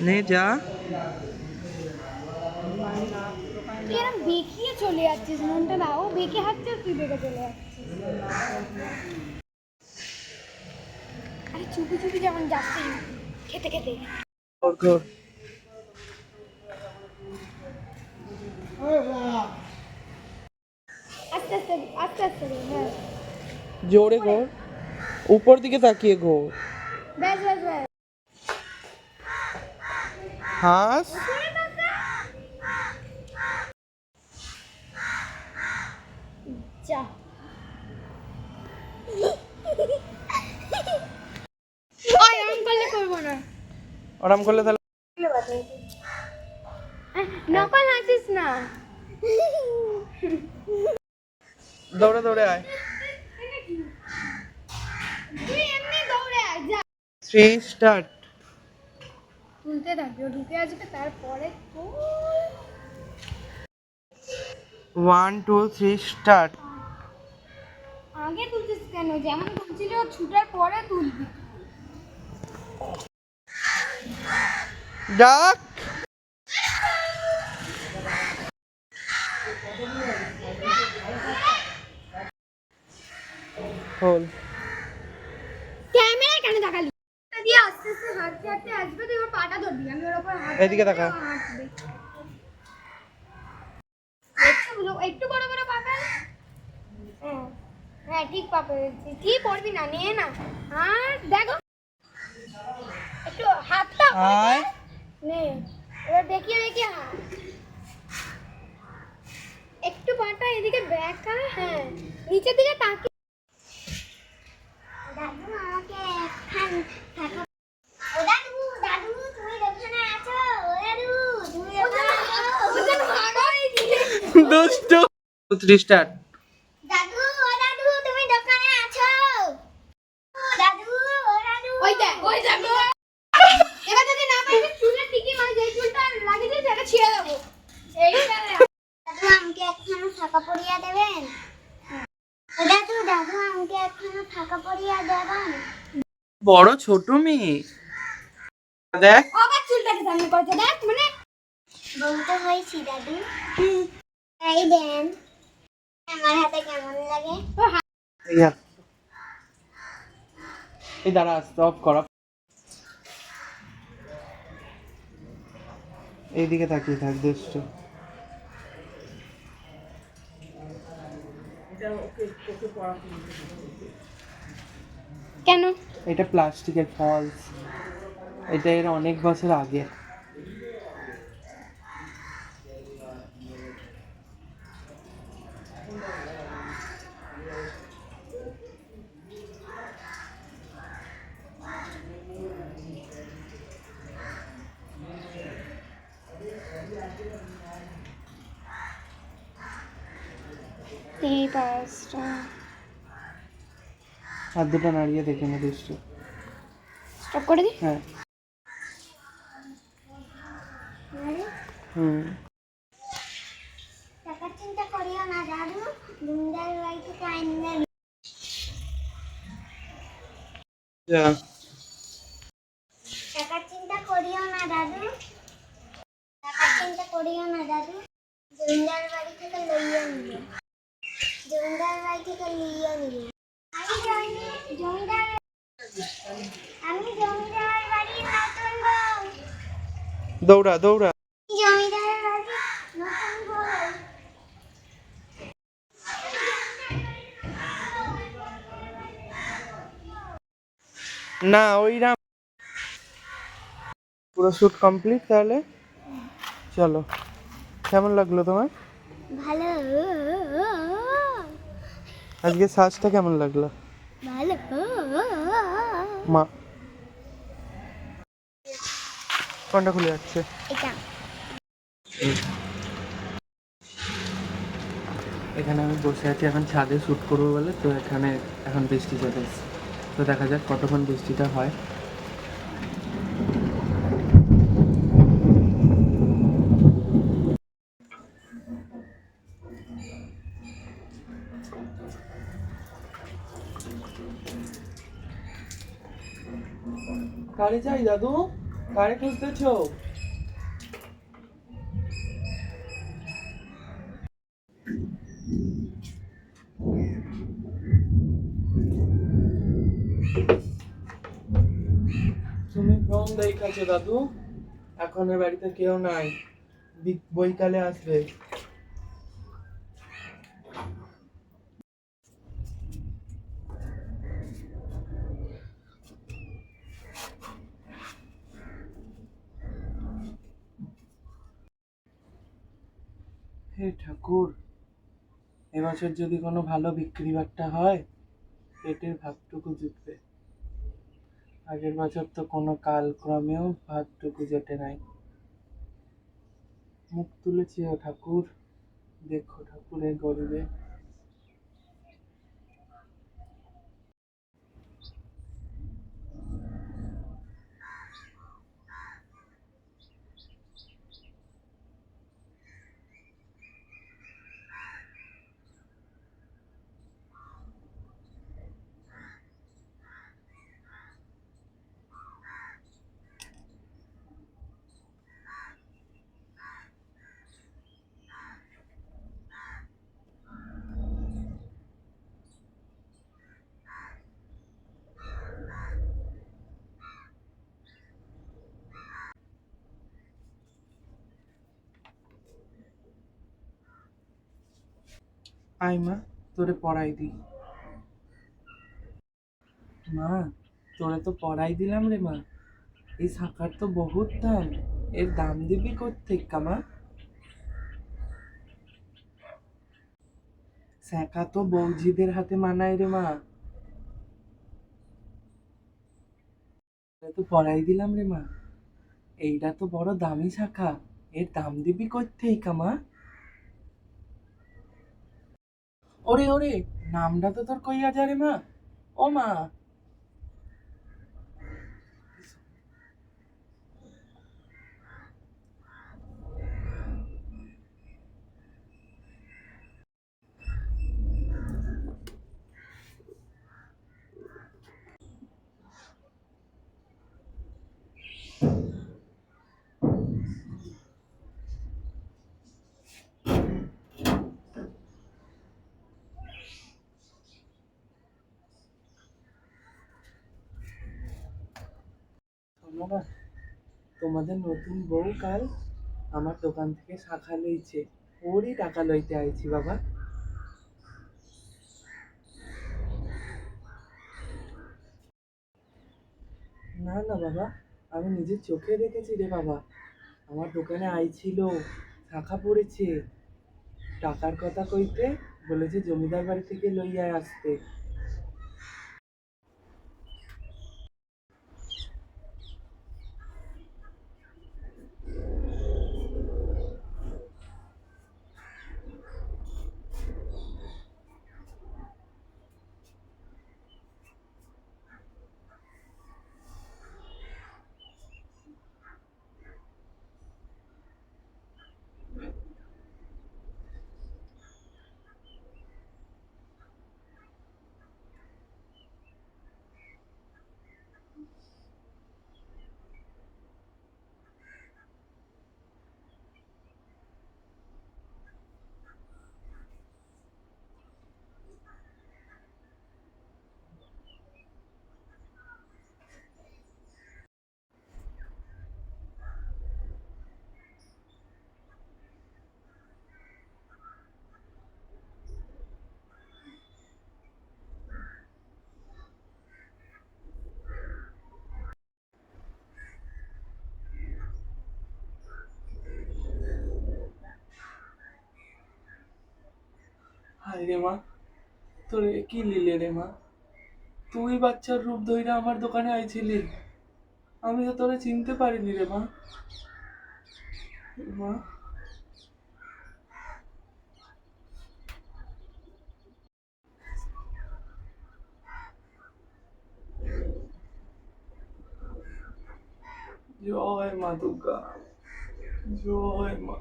নে যা। তুই এরকম বেঁকিয়ে চলে যাচ্ছিস, মনটা না ও বেঁকে হাঁটছে, তুই বেঁকে চলে যাচ্ছিস। আরে চুপি চুপি যেমন যাচ্ছিস খেতে খেতে। ঘোর। আস্তে আস্তে আস্তে আস্তে হ্যাঁ। জোরে ঘোর, উপর দিকে তাকিয়ে ঘোর। ব্যাস ব্যাস ব্যাস। হাস। যা ওই এরকম করলে করবো না। ওরম করলে তাহলে নকল হাসিস না। দৌড়ে দৌড়ে আয়। তুই এমনি দৌড়ে আয় যা। 3 স্টার্ট। তুলতে থাকবি, ও ঢুকে আসবে তারপরে তো 1 2 3 স্টার্ট। আগে তুলছিস কেন? যেমন তুলছিলি ও ছুটার পরে তুলবি। ডাক। হোল। ক্যামেরা কেন দেখালি? দিয়ে আস্তে আস্তে হাঁটতে হাঁটতে আসবে, তুই ওর পাটা ধরবি, আমি ওর উপর হাঁটবো। এদিকে তাকা। হাঁটবে। একটু বড় বড় পা ফেল। হ্যাঁ হ্যাঁ ঠিক পা ফেলেছি। কি পড়বি না, নিয়ে না। আর দেখো একটু হাতটা আয়। নে, এবার দেখিয়ে দেখিয়ে হাত। একটু পাটা এদিকে বেঁকা, হ্যাঁ নিচের দিকে তাকিয়ে। দাদু আমাকে একখান থাকা। ও দাদু, দাদু তুমি দোকানে আছো? ও দাদু তুমি দোকানে আছো? ওজন ভাগাই দিলে। দুষ্ট। 3 স্টার্ট। দাদু, ও দাদু তুমি দোকানে আছো? দাদু, ও দাদু ওই দেখ গো। এবার যদি না পারি চুলে ঠিকই মানে যেই চুলটা লাগিয়ে দিয়েছে এটা ছিঁড়ে দেবো। এইটা দাদু আমাকে একখানা থাকা পরিয়া দেবেন? ও দাদু, দাদু আমাকে একখানা থাকা পরিয়া দেবেন? বড় ছোট মেয়ে দেখ। আবার চুলটাকে সামনে করছে দেখ, মানে বলতে হয়েছি দাদু। এই দেন আমার হাতে কেমন লাগে? এই হাত। এই দাঁড়া, স্টপ কর। এইদিকে তাকিয়ে থাক দুষ্ট। কেন? এটা প্লাস্টিকের ফলস, এটা এর অনেক বছর আগে। এই পাঁচটা হাত দুটো নাড়িয়ে দেখে না দুষ্ট। স্টপ করে দি। হ্যাঁ। হুম। টাকার চিন্তা করিও না দাদু, দুমদার বাড়ি থেকে আইনা। যা। টাকার চিন্তা করিও না দাদু, টাকার চিন্তা করিও না দাদু, জমিদার বাড়ি থেকে লইয়া নিবে, জমিদার বাড়ি থেকে লইয়া নিবে। জমিদার, আমি জমিদার বাড়ির নতুন বউ। দৌড়া দৌড়া। জমিদার বাড়ির নতুন বউ। না ওই রাম। পুরো শুট কমপ্লিট তাহলে চলো। কেমন লাগলো তোমার? ভালো আজকে সাজটা কেমন লাগলো? ভালো। মা কোনটা খুলে যাচ্ছে? এটা এখানে আমি বসে আছি এখন ছাদে শ্যুট করবো বলে, তো এখানে এখন বৃষ্টি চলে এসেছে, তো দেখা যাক কতক্ষণ বৃষ্টিটা হয়। গাড়ি চাই দাদু। কারে খুঁজতেছো? তুমি ফোন দেখাছো দাদু, এখন এ বাড়িতে কেউ নাই, বৈকালে আসবে। হে ঠাকুর, এবছর যদি কোনো ভালো বিক্রি বাট্টা হয়, পেটের ভাতটুকু জুটবে। আগের বছর তো কোনো কালক্রমেও ভাতটুকু জেটে নাই। মুখ তুলেছি ও ঠাকুর, দেখো ঠাকুরের গরিবে। আয় মা, তোরে পড়াই দি। মা, তোরে তো পড়াই দিলাম রে মা। এই শাখার তো বহুত দাম, এর দাম দিবি কোত্থেকে মা? শাখা তো বৌঝিদের হাতে মানায় রে মা। তোরে তো পড়াই দিলাম রে মা, এইটা তো বড় দামি শাখা, এর দাম দিবি কোত্থেকে মা? ওরে ওরে, নামটা তো তোর কইয়া যা রে মা। ও মা, শোনো না, তোমাদের নতুন বউ কাল আমার দোকান থেকে শাখা লইছে, ওরই টাকা লইতে আইছি বাবা। না না বাবা, আমি নিজের চোখে দেখেছি রে বাবা, আমার দোকানে আইছিল, শাখা পড়েছে, টাকার কথা কইতে বলেছে জমিদার বাড়ি থেকে লইয়া আসতে। হায় রে মা, তোর এ কি লিলে রে মা? তুই বাচ্চার রূপ ধইরা আমার দোকানে আইছিলি, আমি তো তোরে চিনতে পারিনি রে মা। মা, জয় মা দুর্গা, জয় মা।